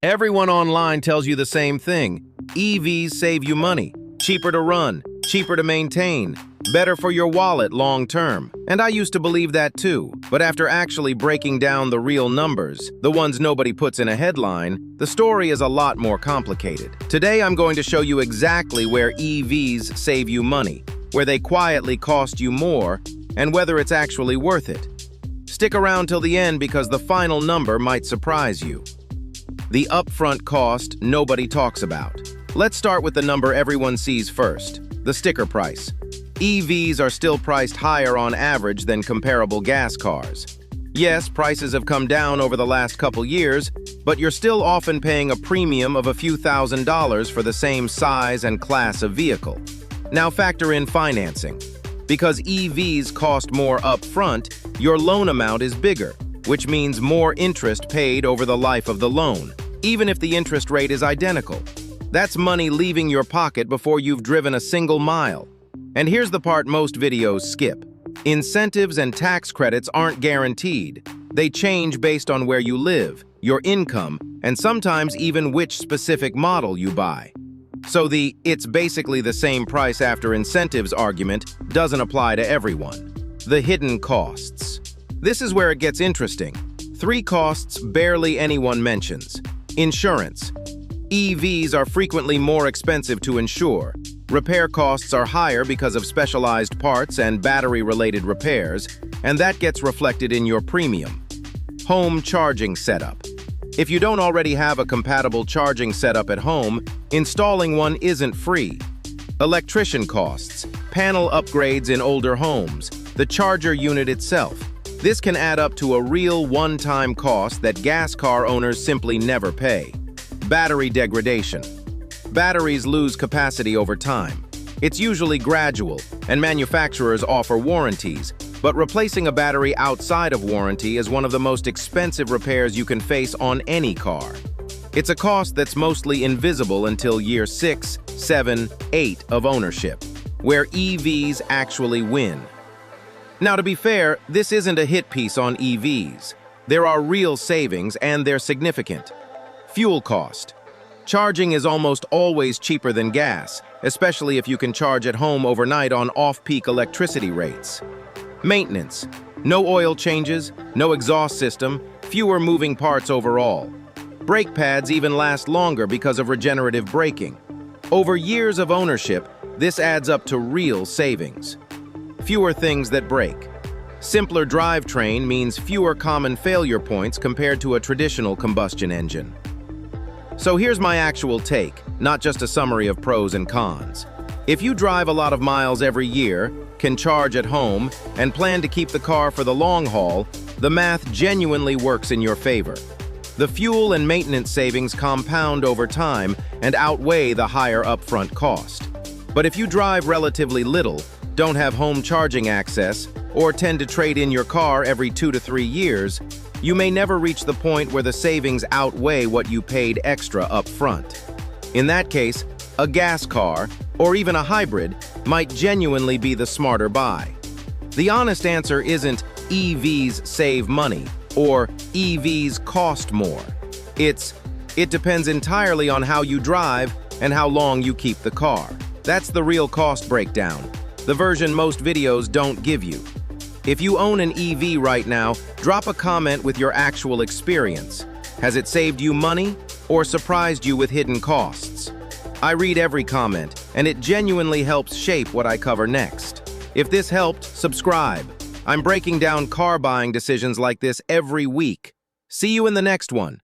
Everyone online tells you the same thing. EVs save you money. Cheaper to run, cheaper to maintain, better for your wallet long term. And I used to believe that too. But after actually breaking down the real numbers, the ones nobody puts in a headline, the story is a lot more complicated. Today I'm going to show you exactly where EVs save you money, where they quietly cost you more, and whether it's actually worth it. Stick around till the end because the final number might surprise you. The upfront cost nobody talks about. Let's start with the number everyone sees first, the sticker price. EVs are still priced higher on average than comparable gas cars. Yes, prices have come down over the last couple years, but you're still often paying a premium of a few $1,000s for the same size and class of vehicle. Now factor in financing. Because EVs cost more upfront, your loan amount is bigger, which means more interest paid over the life of the loan, even if the interest rate is identical. That's money leaving your pocket before you've driven a single mile. And here's the part most videos skip. Incentives and tax credits aren't guaranteed. They change based on where you live, your income, and sometimes even which specific model you buy. So the "it's basically the same price after incentives" argument doesn't apply to everyone. The hidden costs. This is where it gets interesting. 3 costs barely anyone mentions. Insurance. EVs are frequently more expensive to insure. Repair costs are higher because of specialized parts and battery-related repairs, and that gets reflected in your premium. Home charging setup. If you don't already have a compatible charging setup at home, installing one isn't free. Electrician costs, panel upgrades in older homes, the charger unit itself. This can add up to a real one-time cost that gas car owners simply never pay. Battery degradation. Batteries lose capacity over time. It's usually gradual, and manufacturers offer warranties, but replacing a battery outside of warranty is one of the most expensive repairs you can face on any car. It's a cost that's mostly invisible until year 6, 7, 8 of ownership, where EVs actually win. Now, to be fair, this isn't a hit piece on EVs. There are real savings, and they're significant. Fuel cost. Charging is almost always cheaper than gas, especially if you can charge at home overnight on off-peak electricity rates. Maintenance. No oil changes, no exhaust system, fewer moving parts overall. Brake pads even last longer because of regenerative braking. Over years of ownership, this adds up to real savings. Fewer things that break. Simpler drivetrain means fewer common failure points compared to a traditional combustion engine. So here's my actual take, not just a summary of pros and cons. If you drive a lot of miles every year, can charge at home, and plan to keep the car for the long haul, the math genuinely works in your favor. The fuel and maintenance savings compound over time and outweigh the higher upfront cost. But if you drive relatively little, don't have home charging access, or tend to trade in your car every 2 to 3 years, you may never reach the point where the savings outweigh what you paid extra up front. In that case, a gas car, or even a hybrid, might genuinely be the smarter buy. The honest answer isn't EVs save money or EVs cost more. It depends entirely on how you drive and how long you keep the car. That's the real cost breakdown, the version most videos don't give you. If you own an EV right now, drop a comment with your actual experience. Has it saved you money or surprised you with hidden costs? I read every comment, and it genuinely helps shape what I cover next. If this helped, subscribe. I'm breaking down car buying decisions like this every week. See you in the next one.